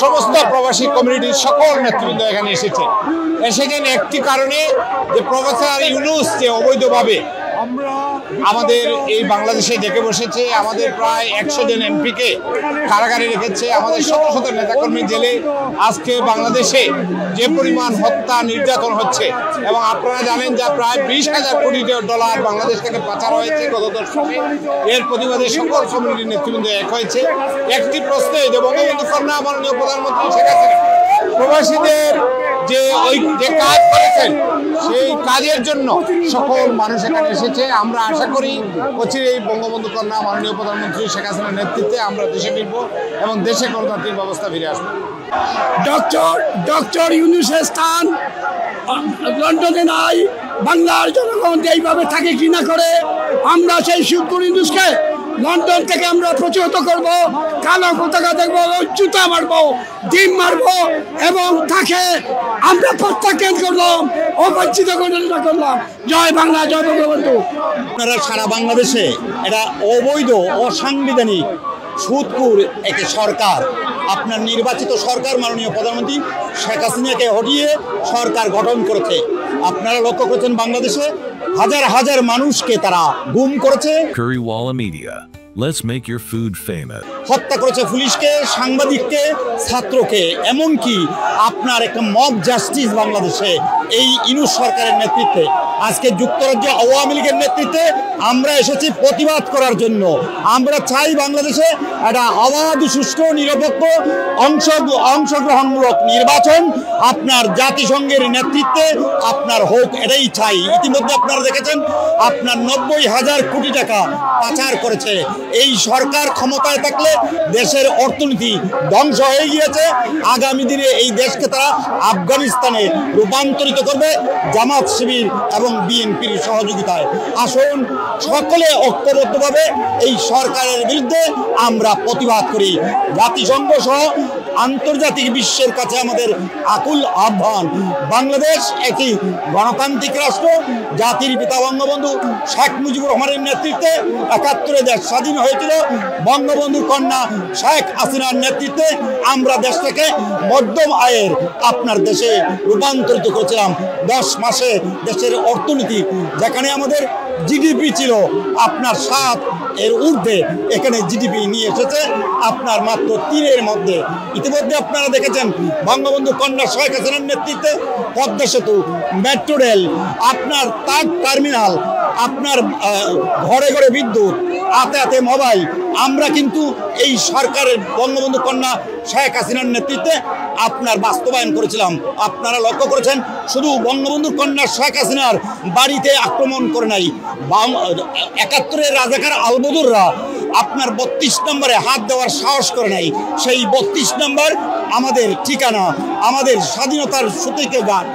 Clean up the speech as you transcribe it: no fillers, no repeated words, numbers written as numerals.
সমস্ত প্রবাসী কমিউনিটির সকল নেতৃবৃন্দ এখানে এসেছেন একটি কারণে, যে প্রফেসর ইউনূস যে অবৈধভাবে আমাদের এই বাংলাদেশে ডেকে বসেছে, আমাদের প্রায় 100 জন এমপিকে কারাগারে রেখেছে, আমাদের শত শত নেতাকর্মী জেলে। আজকে বাংলাদেশে যে পরিমাণ হত্যা নির্যাতন হচ্ছে, এবং আপনারা জানেন যে প্রায় 20,000 কোটি ডলার বাংলাদেশ থেকে পাচার হয়েছে গত 10 মাসে। এর প্রতিবাদে সকল কমিউনিটির নেতৃবৃন্দ এক হয়েছে একটি প্রশ্নে, যে বঙ্গবন্ধু কন্যা মাননীয় প্রধানমন্ত্রী শেখ হাসিনা প্রবাসীদের যে কাজ করেছেন, সেই কাজের জন্য সকল মানুষ এখানে এসেছে। আমরা আশা করি অচিরেই বঙ্গবন্ধু কন্যা মাননীয় প্রধানমন্ত্রী শেখ হাসিনার নেতৃত্বে আমরা দেশে ফিরব এবং দেশে গণতান্ত্রিক ব্যবস্থা ফিরে আসবো। ডক্টর ইউনূসের স্থান লন্ডনে নাই। বাংলার জনগণ এইভাবে থাকে ঘৃণা করে। আমরা সেই সুদপুর ইউনূসকে লন্ডন থেকে আমরা প্রতিহত করব, কালো পতাকা দেখবো, জুতা মারবো, ডিম মারবো, এবং তাকে আমরা প্রত্যাখ্যান করলাম, অবঞ্চিত ঘটনা করলাম। জয় বাংলা, জয় বঙ্গবন্ধু। আপনারা সারা বাংলাদেশে এটা অবৈধ অসাংবিধানিক সুদপুর একটি সরকার, আপনার নির্বাচিত সরকার মাননীয় প্রধানমন্ত্রী শেখ হাসিনাকে হটিয়ে সরকার গঠন করেছে। আপনারা লক্ষ্য করেছেন বাংলাদেশে হাজার হাজার মানুষকে তারা গুম করেছে, Currywalla Media. Let's make your food famous. হত্যা করেছে পুলিশকে, সাংবাদিককে, ছাত্রকে, এমনকি আপনার একটা মব জাস্টিস বাংলাদেশে এই ইউনূস সরকারের নেতৃত্বে, আজকে যুক্তরাজ্য আওয়ামী লীগের নেতৃত্বে আমরা এসেছি প্রতিবাদ করার জন্য। আমরা চাই বাংলাদেশে একটা অবাধ, সুষ্ঠু, নিরপেক্ষ, অংশগ্রহণমূলক নির্বাচন আপনার জাতিসংঘের নেতৃত্বে আপনার হোক, এটাই চাই। ইতিমধ্যে আপনারা দেখেছেন আপনার 90,000 কোটি টাকা পাচার করেছে এই সরকার। ক্ষমতায় থাকলে দেশের অর্থনীতি ধ্বংস হয়ে গিয়েছে। আগামী দিনে এই দেশকে তারা আফগানিস্তানে রূপান্তরিত করবে জামাত শিবির এবং বিএনপির সহযোগিতায়। আসুন সকলে ঐক্যবদ্ধভাবে এই সরকারের বিরুদ্ধে আমরা প্রতিবাদ করি। জাতিসংঘ সহ আন্তর্জাতিক বিশ্বের কাছে আমাদের আকুল আহ্বান, বাংলাদেশ একটি গণতান্ত্রিক রাষ্ট্র। জাতির পিতা বঙ্গবন্ধু শেখ মুজিবুর রহমানের নেতৃত্বে 71 দেশ স্বাধীন হয়েছিল। বঙ্গবন্ধু কন্যা শেখ হাসিনার নেতৃত্বে আমরা দেশটাকে মধ্যম আয়ের আপনার দেশে রূপান্তরিত করেছিলাম। 10 মাসে দেশের অর্থনীতি, যেখানে আমাদের জিডিপি ছিল আপনার 7 এর ঊর্ধ্বে, এখানে জিডিপি নিয়ে এসেছে আপনার মাত্র 3 মধ্যে। ইতিমধ্যে আপনারা দেখেছেন বঙ্গবন্ধু কন্যা শেখ হাসিনার নেতৃত্বে পদ্মা সেতু, মেট্রো রেল, আপনার তার টার্মিনাল, আপনার ঘরে ঘরে বিদ্যুৎ, হাতে হাতে মোবাইল। আমরা কিন্তু এই সরকারের বঙ্গবন্ধু কন্যা শেখ হাসিনার নেতৃত্বে আপনার বাস্তবায়ন করেছিলাম। আপনারা লক্ষ্য করেছেন শুধু বঙ্গবন্ধু কন্যা শেখ হাসিনার বাড়িতে আক্রমণ করে নাই, 71 রাজাকার আলবদররা আপনার 32 নম্বরে হাত দেওয়ার সাহস করে নাই। সেই 32 নম্বর আমাদের ঠিকানা, আমাদের স্বাধীনতার সূতিকা গান।